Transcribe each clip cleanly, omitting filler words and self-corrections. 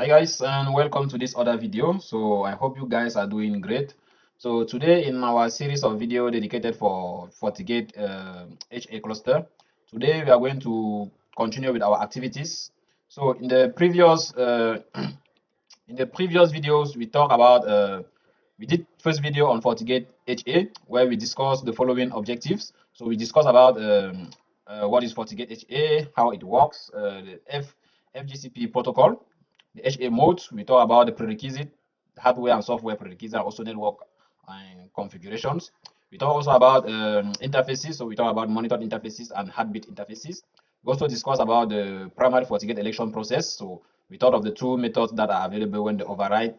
Hi guys, and welcome to this other video. So I hope you guys are doing great. So today in our series of video dedicated for FortiGate HA cluster, today we are going to continue with our activities. So in the previous videos we talked about we did first video on FortiGate HA where we discussed the following objectives. So we discussed about what is FortiGate HA, how it works, the FGCP protocol, the HA modes. We talk about the prerequisite, hardware and software prerequisites, and also network and configurations. We talk also about interfaces. So we talk about monitored interfaces and heartbeat interfaces. We also discuss about the primary FortiGate election process. So we thought of the two methods that are available when the override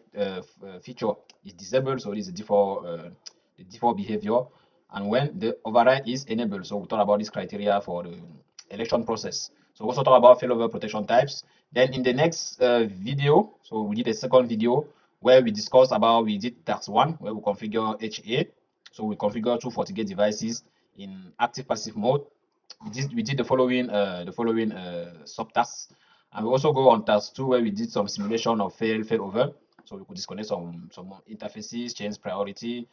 feature is disabled. So this is the default behavior, and when the override is enabled. So we thought about this criteria for the election process. So we also talk about failover protection types. Then in the next video, so we did a second video where we discussed about, we did task 1 where we configure HA. So we configure two FortiGate devices in active passive mode. We did the following subtasks, and we also go on task 2 where we did some simulation of failover. So we could disconnect some interfaces, change priority.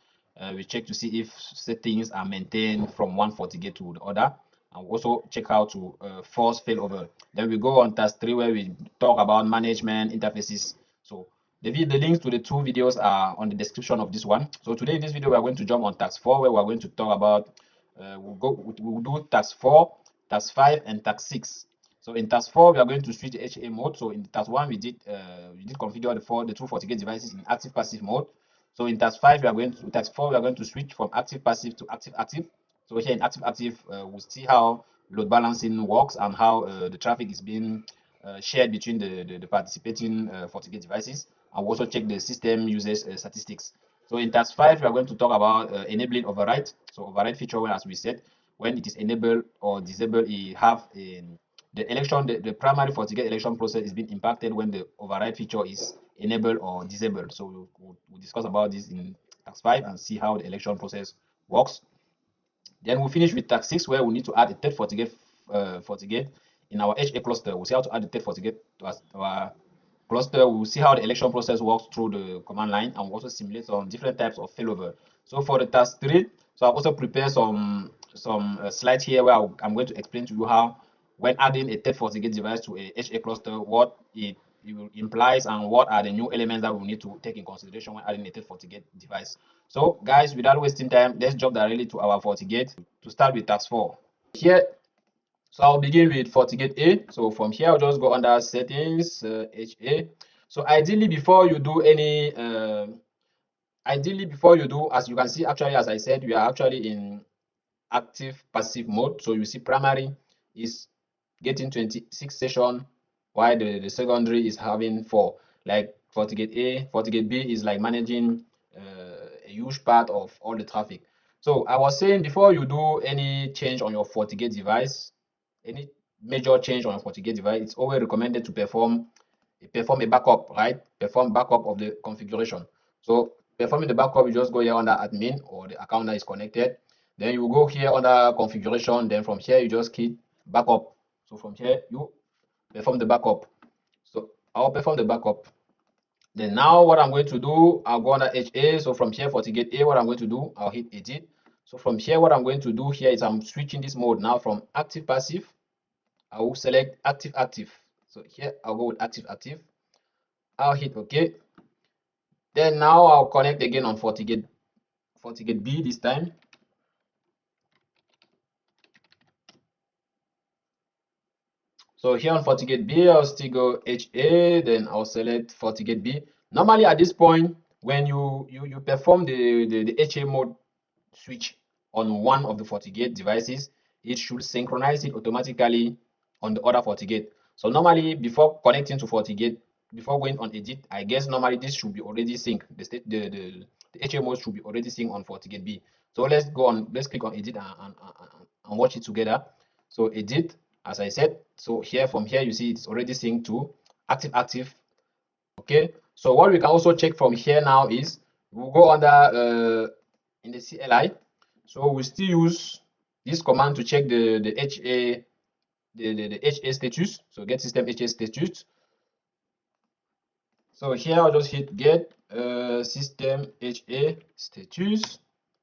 We check to see if settings are maintained from one FortiGate to the other, and we also check how to force failover. Then we go on task 3 where we talk about management interfaces. So the links to the two videos are on the description of this one. So today in this video we are going to jump on task 4 where we are going to talk about we'll do task 4, task 5, and task 6. So in task 4 we are going to switch the HA mode. So in task 1 we did configure the two FortiGate devices in active passive mode. So in task 5 we are going to task 4 we are going to switch from active passive to active active. So here in active active we'll see how load balancing works and how the traffic is being shared between the participating FortiGate devices, and we'll also check the system usage statistics. So in task 5 we are going to talk about enabling override. So override feature, when, as we said, when it is enabled or disabled, it have the primary FortiGate election process is being impacted when the override feature is enabled or disabled. So we'll discuss about this in task 5 and see how the election process works. Then we'll finish with task 6 where we need to add a third FortiGate in our HA cluster. We'll see how to add the third FortiGate to our cluster. We'll see how the election process works through the command line, and we'll also simulate some different types of failover. So for the task 3, so I've also prepared some slides here where I'm going to explain to you how, when adding a third FortiGate device to a HA cluster, what it implies and what are the new elements that we need to take in consideration when adding a third FortiGate device. So guys, without wasting time, let's jump directly to our FortiGate to start with task 4. Here, so I'll begin with FortiGate A. So from here, I'll just go under settings, HA. So ideally, before you do, as you can see, actually, as I said, we are actually in active passive mode. So you see primary is getting 26 session, while the secondary is having 4. Like FortiGate A, FortiGate B is like managing a huge part of all the traffic. So I was saying, before you do any change on your FortiGate device, any major change on your FortiGate device, it's always recommended to perform a backup, right? Perform backup of the configuration. So performing the backup, you just go here under admin or the account that is connected. Then you go here under configuration. Then from here, you just click backup. So from here, you perform the backup. So I'll perform the backup. Then now what I'm going to do, I'll go under HA. So from here, FortiGate A, what I'm going to do, I'll hit edit. So from here, what I'm going to do here is I'm switching this mode now from active passive. I will select active active. So here I'll go with active active. I'll hit OK. Then now I'll connect again on FortiGate B this time. So here on FortiGate B, I'll still go HA, then I'll select FortiGate B. Normally at this point, when you perform the HA mode switch on one of the FortiGate devices, it should synchronize it automatically on the other FortiGate. So normally, before connecting to FortiGate, before going on edit, I guess normally this should be already synced. The HA mode should be already synced on FortiGate B. So let's click on edit and watch it together. So edit, as I said. So here, from here, you see it's already synced to active active. Okay. So what we can also check from here now is we'll go under in the CLI. So we still use this command to check the HA the HA status. So get system HA status. So here I'll just hit get system HA status.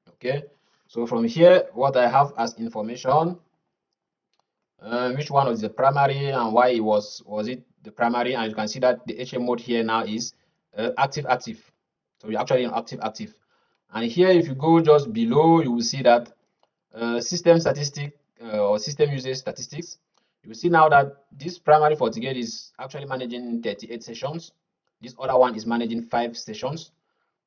Okay, so from here what I have as information, which one was the primary and why it was it the primary, and you can see that the HA mode here now is active. So we're actually in active. And here if you go just below, you will see that system statistic or system usage statistics. You will see now that this primary FortiGate is actually managing 38 sessions. This other one is managing 5 sessions.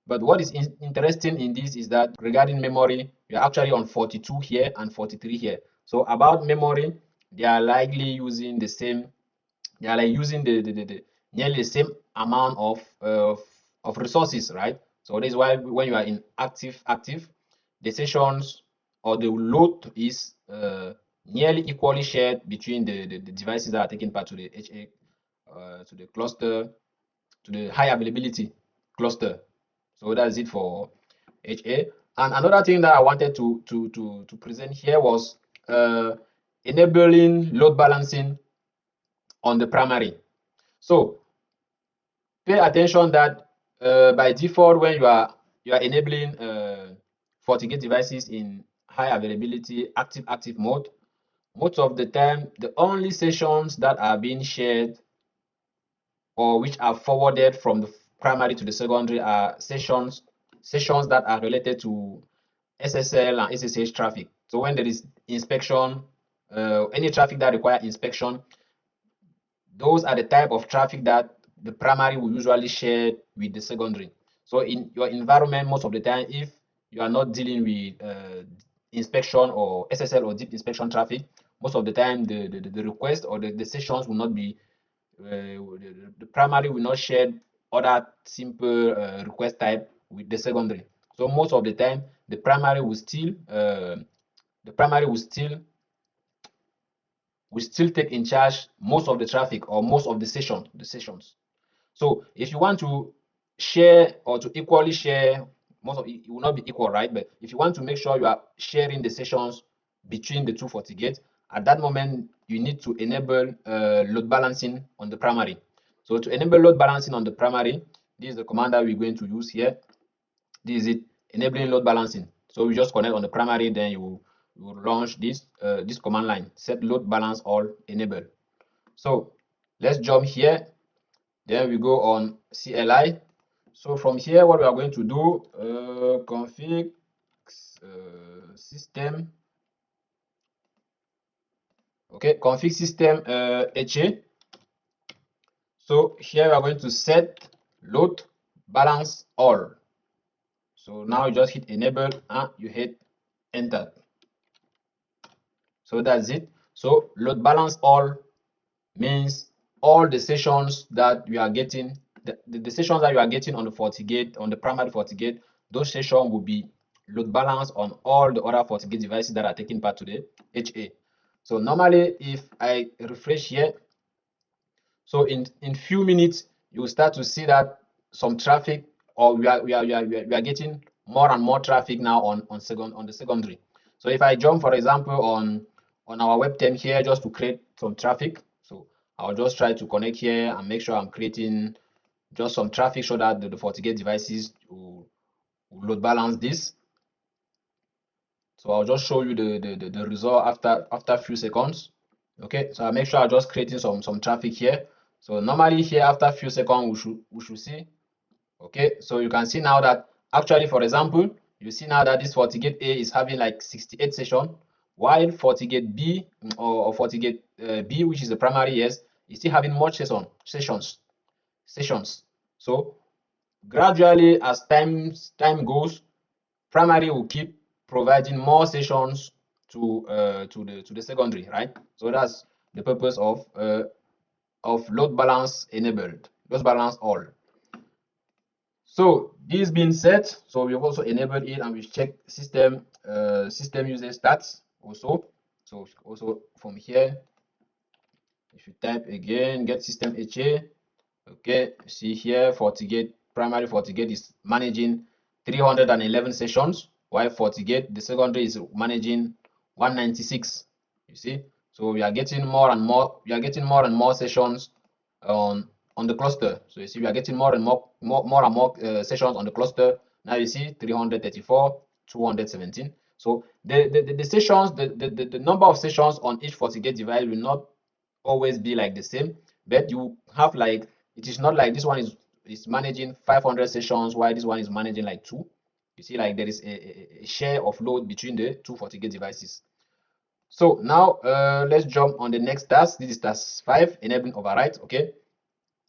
But what is interesting in this is that regarding memory, we are actually on 42 here and 43 here. So about memory, they are likely using the same, they are like using the nearly the same amount of resources, right? So this is why when you are in active, the sessions or the load is nearly equally shared between the devices that are taking part to the HA, to the cluster, to the high availability cluster. So that's it for HA. And another thing that I wanted to present here was enabling load balancing on the primary. So pay attention that by default, when you are enabling FortiGate devices in high availability active mode, most of the time the only sessions that are being shared or which are forwarded from the primary to the secondary are sessions that are related to SSL and SSH traffic. So when there is inspection, any traffic that require inspection, those are the type of traffic that the primary will usually share with the secondary. So in your environment, most of the time, if you are not dealing with inspection or SSL or deep inspection traffic, most of the time the request or the sessions will not be the primary will not share other simple request type with the secondary. So most of the time, the primary will still take in charge most of the traffic or most of the sessions. So if you want to share or to equally share, most of it will not be equal, right? But if you want to make sure you are sharing the sessions between the two FortiGates, at that moment you need to enable load balancing on the primary. So to enable load balancing on the primary, this is the command that we're going to use here. This is it, enabling load balancing. So we just connect on the primary, then you will launch this this command line, set load balance all enable. So let's jump here. Then we go on CLI. So from here, what we are going to do, config system. Okay, config system HA. So here we are going to set load balance all. So now you just hit enable and you hit enter. So that's it. So load balance all means all the sessions that we are getting, the sessions that you are getting on the FortiGate, on the primary FortiGate, those sessions will be load balanced on all the other FortiGate devices that are taking part to the HA. So normally, if I refresh here, so in few minutes, you will start to see that some traffic, or we are getting more and more traffic now on the secondary. So if I jump, for example, on our webcam here, just to create some traffic, so I'll just try to connect here and make sure I'm creating just some traffic so that the FortiGate devices will load balance this. So I'll just show you the result after a few seconds. Okay, so I make sure I'm just creating some traffic here. So normally here after a few seconds we should see. Okay, so you can see now that actually, for example, you see now that this FortiGate A is having like 68 sessions, while FortiGate B or FortiGate B, which is the primary, yes, is still having more sessions. So gradually, as time goes, primary will keep providing more sessions to the secondary, right? So that's the purpose of load balance enabled, load balance all. So this being said, so we've also enabled it and we check system usage stats also. So also from here, if you type again, get system HA, okay, see here FortiGate, primary FortiGate is managing 311 sessions, while FortiGate, the secondary, is managing 196. You see, so we are getting more and more sessions on on the cluster. So you see we are getting more and more sessions on the cluster. Now you see 334, 217. So the sessions, the number of sessions on each FortiGate device will not always be like the same, but you have like, it is not like this one is managing 500 sessions while this one is managing like 2. You see, like there is a share of load between the two FortiGate devices. So now let's jump on the next task. This is task 5, enabling override. Okay.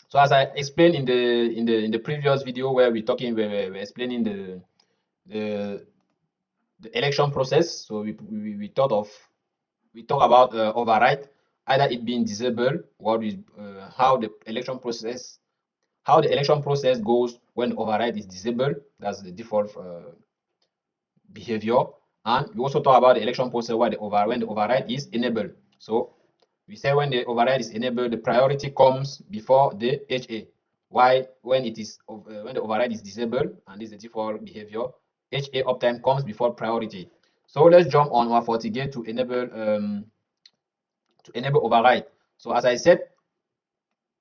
So as I explained in the previous video where we're explaining the election process. So we talk about override, either it being disabled, how the election process goes when override is disabled. That's the default behavior. And we also talk about the election process when the override is enabled. So we say when the override is enabled, the priority comes before the HA. Why? When the override is disabled, and this is the default behavior, HA uptime comes before priority. So let's jump on our FortiGate to enable override. So as I said,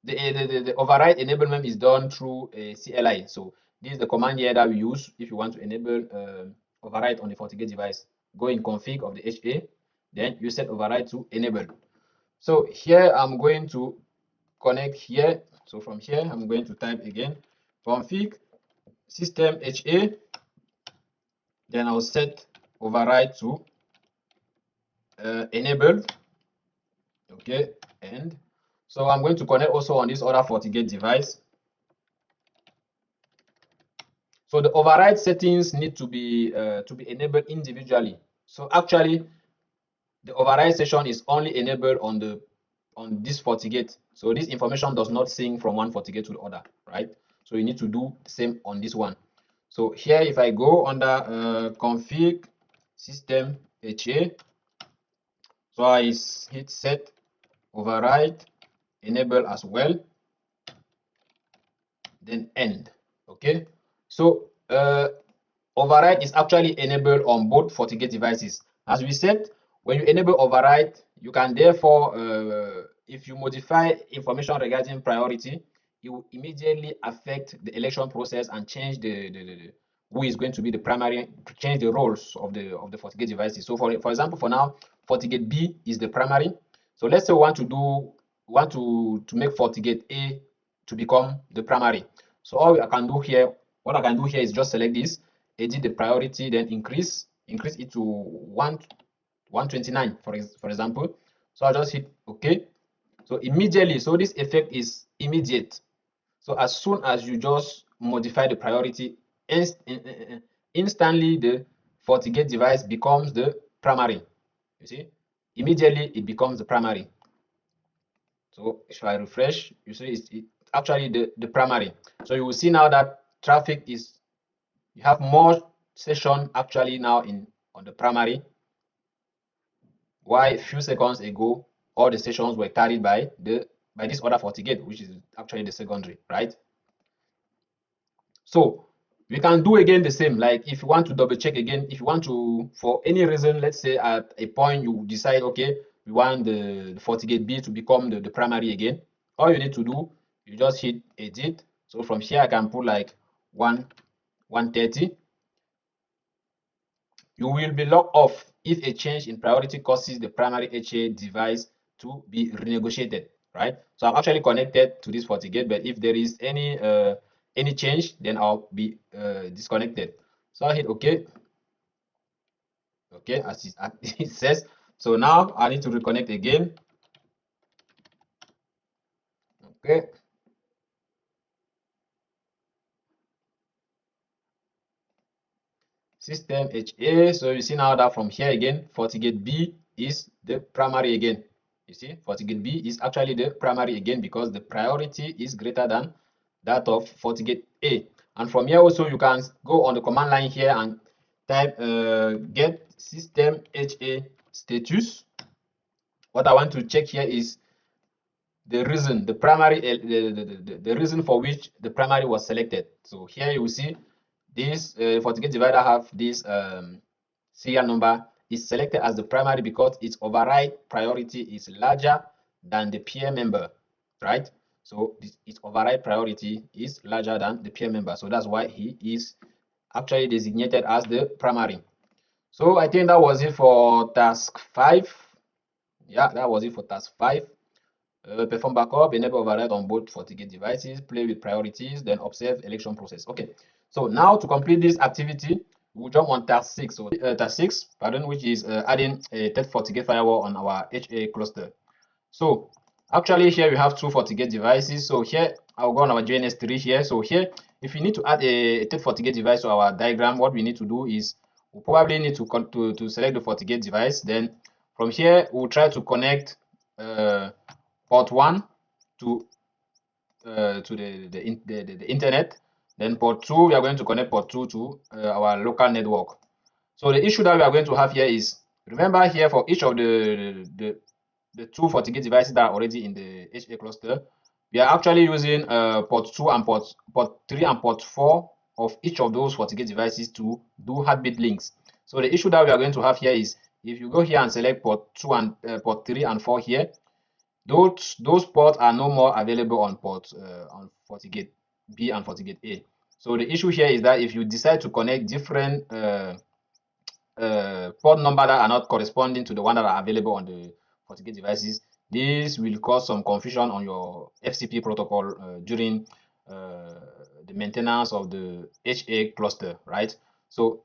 the override enablement is done through a CLI. So this is the command here that we use if you want to enable override on the FortiGate device. Go in config of the HA, then you set override to enable. So here I'm going to connect here. So from here I'm going to type again config system HA, then I'll set override to enable. Okay, and so I'm going to connect also on this other FortiGate device. So the override settings need to be enabled individually. So actually, the override session is only enabled on this FortiGate. So this information does not sync from one FortiGate to the other, right? So you need to do the same on this one. So here, if I go under config system HA, so I hit set override enable as well, then end. Okay, so override is actually enabled on both FortiGate devices. As we said, when you enable override, you can therefore, if you modify information regarding priority, it will immediately affect the election process and change who is going to be the primary, change the roles of the FortiGate devices. So for example, for now, FortiGate B is the primary. So let's say we want to make FortiGate A to become the primary. So all I can do here, what I can do here is just select this, edit the priority, then increase it to 129 for example. So I'll just hit OK. So immediately, so this effect is immediate. So as soon as you just modify the priority, instantly the FortiGate device becomes the primary. You see, immediately it becomes the primary. So if I refresh, you see it's actually the primary. So you will see now that traffic is, you have more session actually now on the primary. Why a few seconds ago all the sessions were carried by this other FortiGate, which is actually the secondary, right? So we can do again the same. Like if you want to double check again, if you want to, for any reason, let's say at a point you decide, okay, we want the FortiGate B to become the primary again. All you need to do, you just hit edit. So from here I can put like 130. You will be locked off if a change in priority causes the primary HA device to be renegotiated, right? So I'm actually connected to this FortiGate, but if there is any change, then I'll be disconnected. So I hit OK. Okay, as it says. So now I need to reconnect again. Okay. System HA. So you see now that from here again, FortiGate B is the primary again. You see, FortiGate B is actually the primary again because the priority is greater than that of FortiGate A. And from here also, you can go on the command line here and type get system HA status. What I want to check here is the reason, the primary, the reason for which the primary was selected. So here you will see this FortiGate divider have this serial number is selected as the primary because its override priority is larger than the peer member, right? So its override priority is larger than the peer member. So that's why he is actually designated as the primary. So I think that was it for task 5. Yeah, that was it for task 5. Perform backup, enable override on both FortiGate devices, play with priorities, then observe election process. Okay, so now to complete this activity, we'll jump on task 6. So task 6, pardon, which is adding a third FortiGate firewall on our HA cluster. So actually here we have 2 FortiGate devices. So here I'll go on our JNS3 here. So here, if you need to add a third FortiGate device to our diagram, what we need to do is we'll probably need to select the FortiGate device. Then from here, we'll try to connect port 1 to the internet. Then port 2, we are going to connect port 2 to our local network. So the issue that we are going to have here is, remember here for each of the 2 FortiGate devices that are already in the HA cluster, we are actually using port 2 and port 3 and port 4 of each of those FortiGate devices to do heartbeat links. So the issue that we are going to have here is, if you go here and select port 2 and port 3 and 4 here, those ports are no more available on on FortiGate B and FortiGate A. So the issue here is that if you decide to connect different port number that are not corresponding to the one that are available on the FortiGate devices, this will cause some confusion on your FCP protocol during the maintenance of the HA cluster, right? So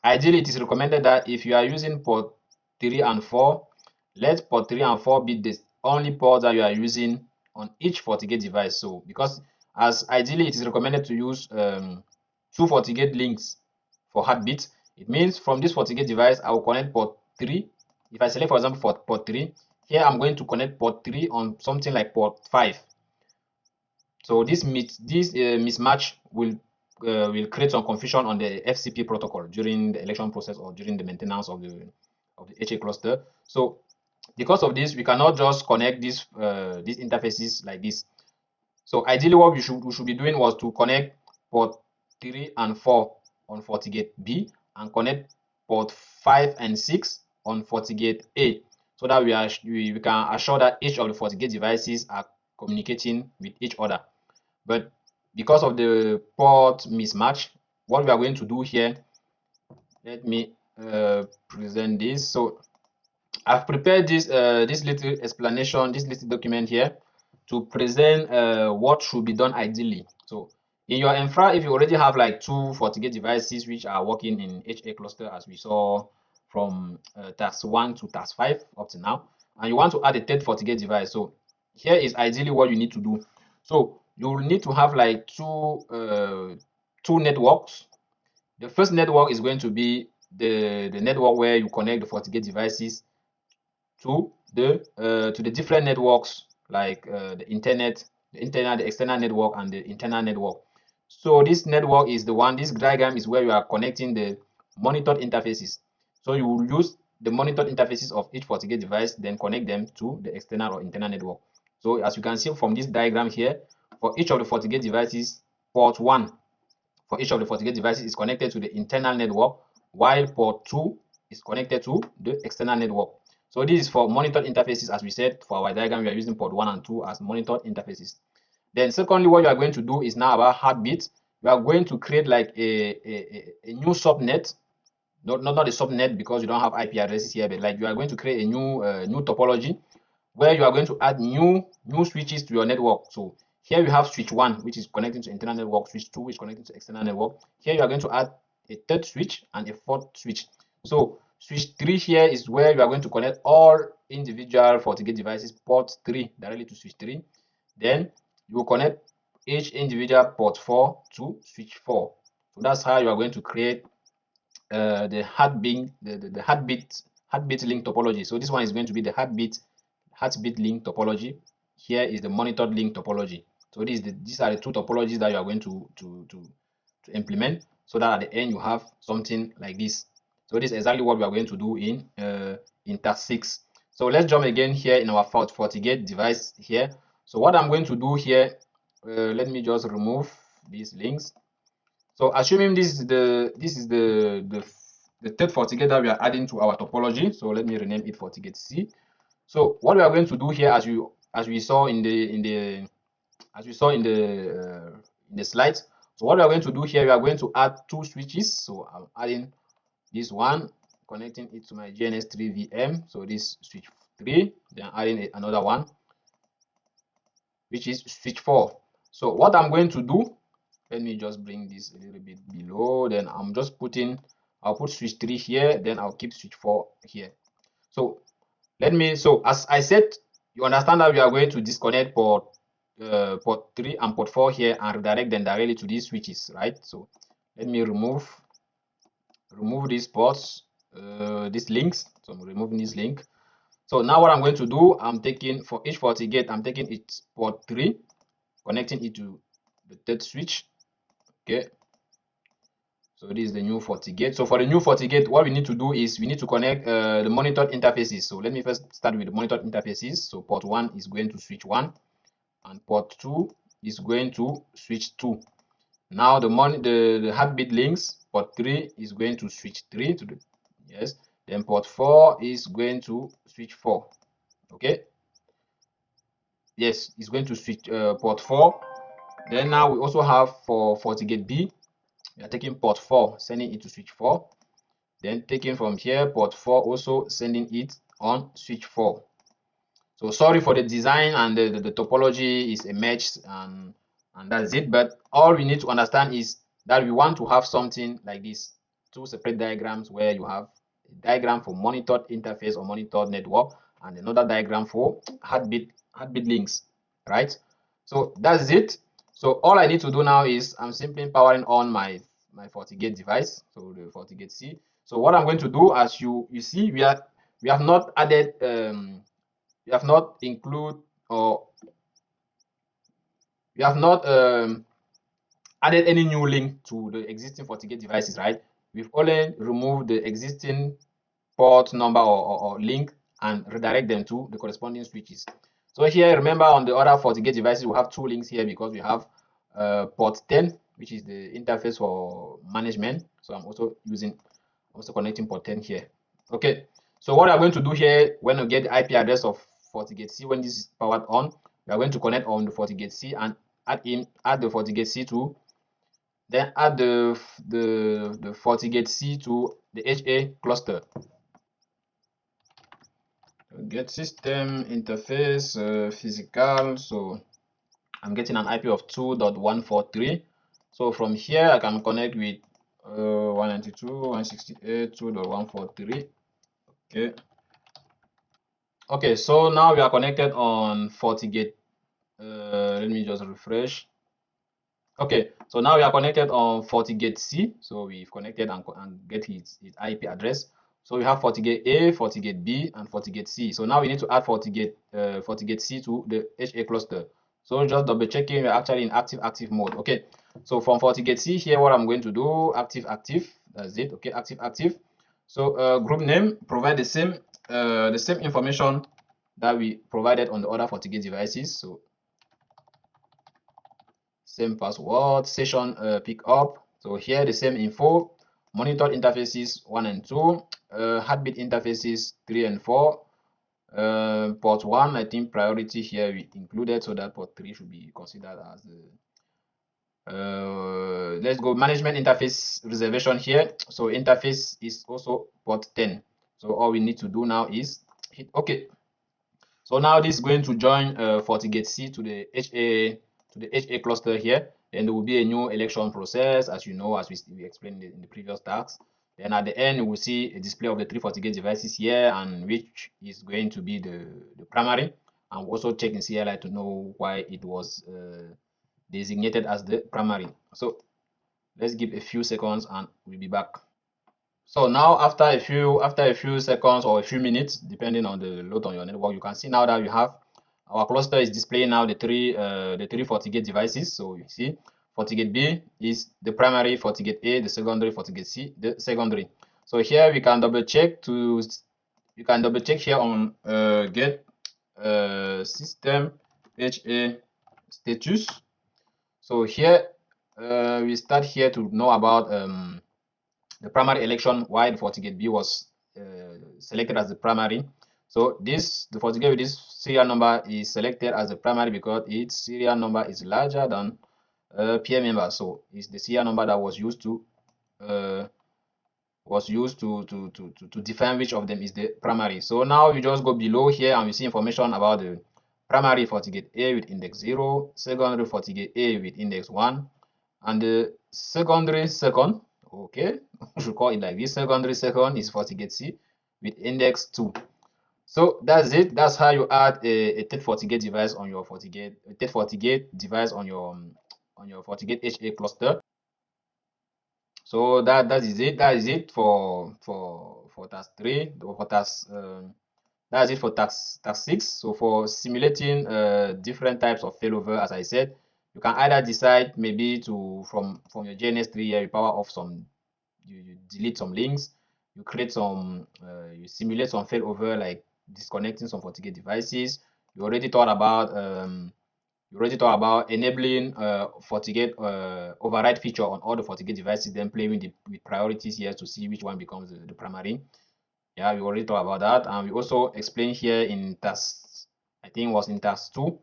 ideally, it is recommended that if you are using port 3 and 4, let port 3 and 4 be the only port that you are using on each FortiGate device. So because as ideally it is recommended to use 2 FortiGate links for heartbeat, it means from this FortiGate device, I will connect port 3. If I select, for example, for port 3, here I'm going to connect port 3 on something like port 5. So this mismatch will create some confusion on the FCP protocol during the election process or during the maintenance of the HA cluster. So because of this, we cannot just connect these interfaces like this. So ideally, what we should be doing was to connect port 3 and 4 on FortiGate B and connect port 5 and 6 on FortiGate A, so that we can assure that each of the FortiGate devices are communicating with each other. But because of the port mismatch, what we are going to do here, let me present this. So I've prepared this little explanation, this little document here to present what should be done ideally. So in your infra, if you already have like 2 FortiGate devices which are working in HA cluster, as we saw from task 1 to task 5 up to now, and you want to add a third FortiGate device, so here is ideally what you need to do. So you will need to have like two networks. The first network is going to be the network where you connect the FortiGate devices to the different networks, like the internet, the external network, and the internal network. So this network is the one, this diagram is where you are connecting the monitored interfaces. So you will use the monitored interfaces of each FortiGate device, then connect them to the external or internal network. So as you can see from this diagram here, for each of the FortiGate devices, port 1 for each of the FortiGate devices is connected to the internal network, while port 2 is connected to the external network. So this is for monitored interfaces. As we said, for our diagram, we are using port 1 and 2 as monitored interfaces. Then secondly, what you are going to do is now about heartbeat. You are going to create like a new subnet, not a subnet because you don't have IP addresses here, but like you are going to create a new topology where you are going to add new switches to your network. So here you have switch 1, which is connecting to internal network, switch 2, which is connecting to external network. Here you are going to add a third switch and a fourth switch. So switch 3 here is where you are going to connect all individual FortiGate devices, port 3 directly to switch 3. Then you will connect each individual port 4 to switch 4. So that's how you are going to create the heartbeat link topology. So this one is going to be the heartbeat link topology. Here is the monitored link topology. So these are the 2 topologies that you are going to implement, so that at the end you have something like this. So this is exactly what we are going to do in task 6. So let's jump again here in our FortiGate device here. So what I'm going to do here, let me just remove these links. So assuming this is the third FortiGate that we are adding to our topology. So let me rename it FortiGate C. So what we are going to do here, as we saw in the as we saw in the slides. So what we are going to do here, we are going to add 2 switches. So I'm adding this one, connecting it to my GNS3 VM. So this switch 3, then adding another one, which is switch 4. So what I'm going to do, let me just bring this a little bit below. Then I'm just putting, I'll put switch 3 here, then I'll keep switch 4 here. So so as I said, you understand that we are going to disconnect port 3 and port 4 here and redirect them directly to these switches, right? So let me remove these ports, these links. So I'm removing this link. So now what I'm going to do, I'm taking, for each FortiGate, I'm taking its port 3, connecting it to the third switch. Okay. So this is the new FortiGate. So for the new FortiGate, what we need to do is we need to connect the monitored interfaces. So let me first start with the monitored interfaces. So port 1 is going to switch 1, and port 2 is going to switch 2. Now the heartbeat links, port 3 is going to switch 3 to the, yes. Then port 4 is going to switch 4. Okay. Yes, it's going to switch port 4. Then now we also have for FortiGate B, we are taking port 4, sending it to switch 4. Then taking from here, port 4, also sending it on switch 4. So sorry for the design, and the topology is a mesh, and that's it. But all we need to understand is that we want to have something like this, 2 separate diagrams, where you have a diagram for monitored interface or monitored network, and another diagram for heartbeat links, right? So that's it. So all I need to do now is I'm simply powering on my FortiGate device, so the FortiGate C. So what I'm going to do, as you see, we have not added we have not include, or we have not added any new link to the existing FortiGate devices, right? We've only removed the existing port number or link and redirect them to the corresponding switches. So here, remember, on the other FortiGate devices, we have 2 links here because we have port 10, which is the interface for management. So I'm also connecting port 10 here. Okay. So what we are going to do here, when we get the IP address of FortiGate C, when this is powered on, we are going to connect on the FortiGate C and add the FortiGate C to, then add the FortiGate C to the HA cluster. Get system interface physical. So I'm getting an IP of 2.143. So from here I can connect with 192.168.2.143. Okay. Okay, so now we are connected on FortiGate. Let me just refresh. Okay, so now we are connected on FortiGate C. So we've connected and get its IP address. So we have FortiGate A, FortiGate B, and FortiGate C. So now we need to add FortiGate C to the HA cluster. So just double checking, we're actually in active mode. Okay, so from FortiGate C here, what I'm going to do, active, that's it. Okay, active. So group name, provide the same information that we provided on the other FortiGate devices. So same password, session pickup. So here the same info, monitored interfaces 1 and 2, heartbeat interfaces 3 and 4, port 1, I think priority here we included, so that port 3 should be considered as the let's go management interface reservation here. So interface is also port 10. So all we need to do now is hit OK. So now this is going to join FortiGate C to the HA cluster here. Then there will be a new election process, as you know, as we explained in the previous tasks. Then at the end, we will see a display of the 3 FortiGate devices here, and which is going to be the primary. And we'll also check in CLI to know why it was designated as the primary. So let's give a few seconds and we'll be back. So now after a few seconds or a few minutes, depending on the load on your network, you can see now that we have our cluster is displaying now the three FortiGate devices. So you see FortiGate B is the primary, FortiGate A the secondary, FortiGate C the secondary. So here we can double check here on get system HA status. So here we start here to know about the primary election, why the FortiGate B was selected as the primary. So the FortiGate with this serial number is selected as the primary because its serial number is larger than peer member. So it's the serial number that was used to define which of them is the primary. So now you just go below here and you see information about the primary FortiGate A with index 0, secondary FortiGate A with index 1, and the secondary second, okay, we should call it like this, secondary second is FortiGate C with index 2. So that's it. That's how you add a third FortiGate device on your FortiGate device on your FortiGate HA cluster. So that is it. That is it for task 3 or for task. That's it for task 6. So for simulating different types of failover, as I said, you can either decide maybe to from your JNS3 here, you power off some, you delete some links, you create some, you simulate some failover like disconnecting some FortiGate devices. You already thought about enabling FortiGate override feature on all the FortiGate devices, then playing with priorities here to see which one becomes the primary. Yeah, we already talked about that, and we also explained here in task, I think it was in task 2,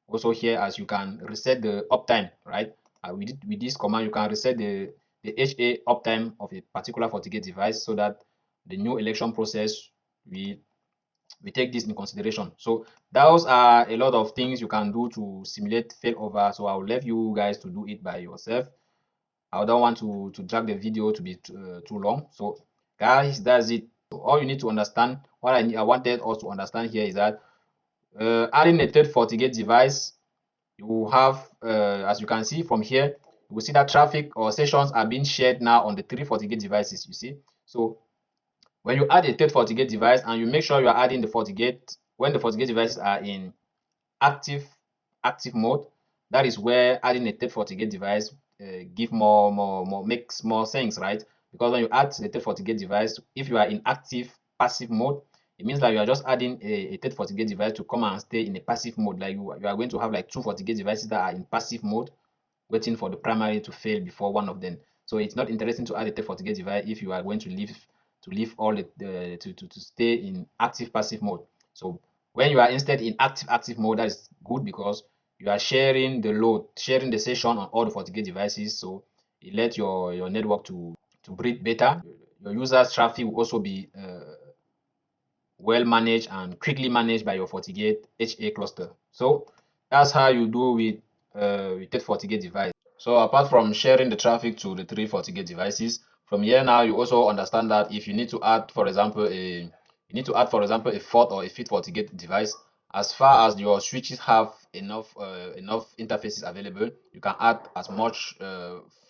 also here, as you can reset the uptime, right? With this command, you can reset the HA uptime of a particular FortiGate device so that the new election process we take this in consideration. So those are a lot of things you can do to simulate failover. So I'll leave you guys to do it by yourself. I don't want to drag the video to be too long. So guys, that's it. All you need to understand, what I wanted us to understand here is that adding a third FortiGate device, you have, as you can see from here, you will see that traffic or sessions are being shared now on the 3 FortiGate devices, you see. So when you add a third FortiGate device and you make sure you are adding the FortiGate, when the FortiGate devices are in active mode, that is where adding a third FortiGate device makes more sense, right? Because when you add the third FortiGate device, if you are in active passive mode, it means that you are just adding a third FortiGate device to come and stay in a passive mode. Like you are going to have like 2 FortiGate devices that are in passive mode, waiting for the primary to fail before one of them. So it's not interesting to add a third FortiGate device if you are going to leave all to stay in active passive mode. So when you are instead in active mode, that is good because you are sharing the load, sharing the session on all the FortiGate devices. So it lets your network to breathe better. Your users' traffic will also be well managed and quickly managed by your FortiGate HA cluster. So that's how you do with that FortiGate device. So apart from sharing the traffic to the 3 FortiGate devices, from here now you also understand that if you need to add, for example, a fourth or a fifth FortiGate device, as far as your switches have enough interfaces available, you can add as much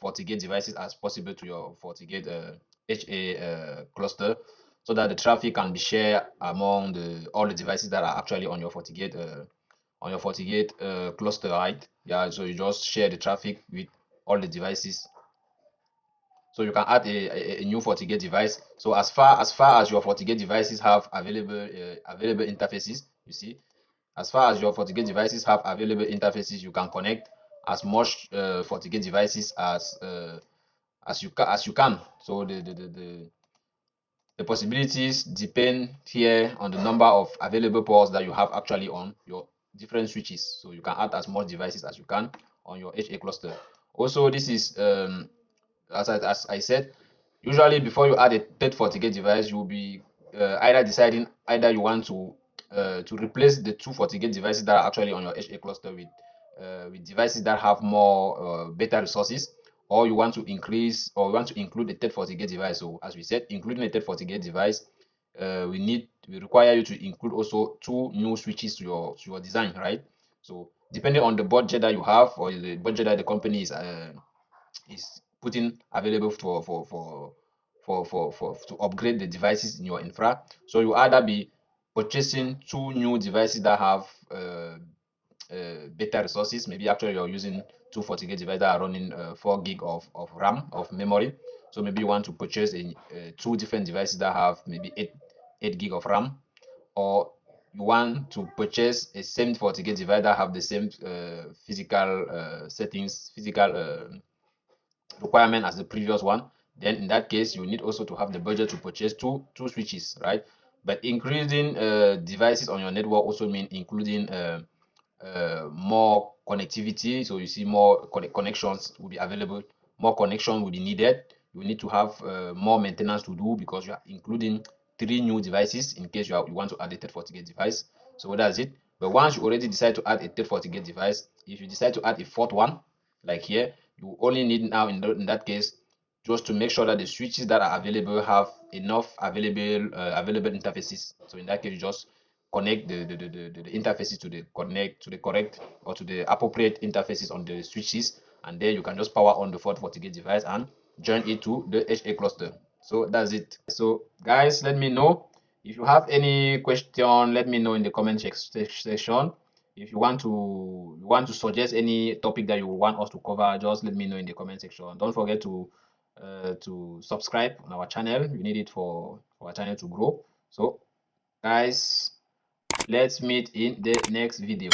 FortiGate devices as possible to your FortiGate HA cluster, so that the traffic can be shared among all the devices that are actually on your FortiGate cluster, right? Yeah, so you just share the traffic with all the devices. So you can add a new FortiGate device. So as far as your FortiGate devices have available interfaces, you see, as far as your FortiGate devices have available interfaces, you can connect as much FortiGate devices as you can. So the possibilities depend here on the number of available ports that you have actually on your different switches. So you can add as much devices as you can on your HA cluster. Also, this is as I said, usually before you add a third FortiGate device, you will be either deciding either you want to replace the 2 FortiGate devices that are actually on your HA cluster with devices that have more better resources, or you want to increase, or you want to include a third FortiGate device. So as we said, including a third FortiGate device, we require you to include also 2 new switches to your design, right? So depending on the budget that you have or the budget that the company is putting available to upgrade the devices in your infra. So you either be purchasing 2 new devices that have better resources. Maybe actually you're using 2 FortiGate devices that are running 4 gig of RAM of memory. So maybe you want to purchase 2 different devices that have maybe 8 gig of RAM, or you want to purchase a same FortiGate device that have the same physical settings, physical requirement as the previous one. Then in that case, you need also to have the budget to purchase two switches, right? But increasing devices on your network also mean including more connectivity. So you see more connections will be available, more connection will be needed. You need to have more maintenance to do because you are including 3 new devices in case you want to add a third FortiGate device. So that's it. But once you already decide to add a third FortiGate device, if you decide to add a fourth one, like here, you only need now in that case just to make sure that the switches that are available have enough available interfaces. So in that case, you just connect the interfaces to the correct or to the appropriate interfaces on the switches, and then you can just power on the FortiGate device and join it to the HA cluster. So that's it. So guys, let me know if you have any question. Let me know in the comment section. If you want to suggest any topic that you want us to cover, just let me know in the comment section. Don't forget to subscribe on our channel. We need it for our channel to grow. So guys, let's meet in the next video.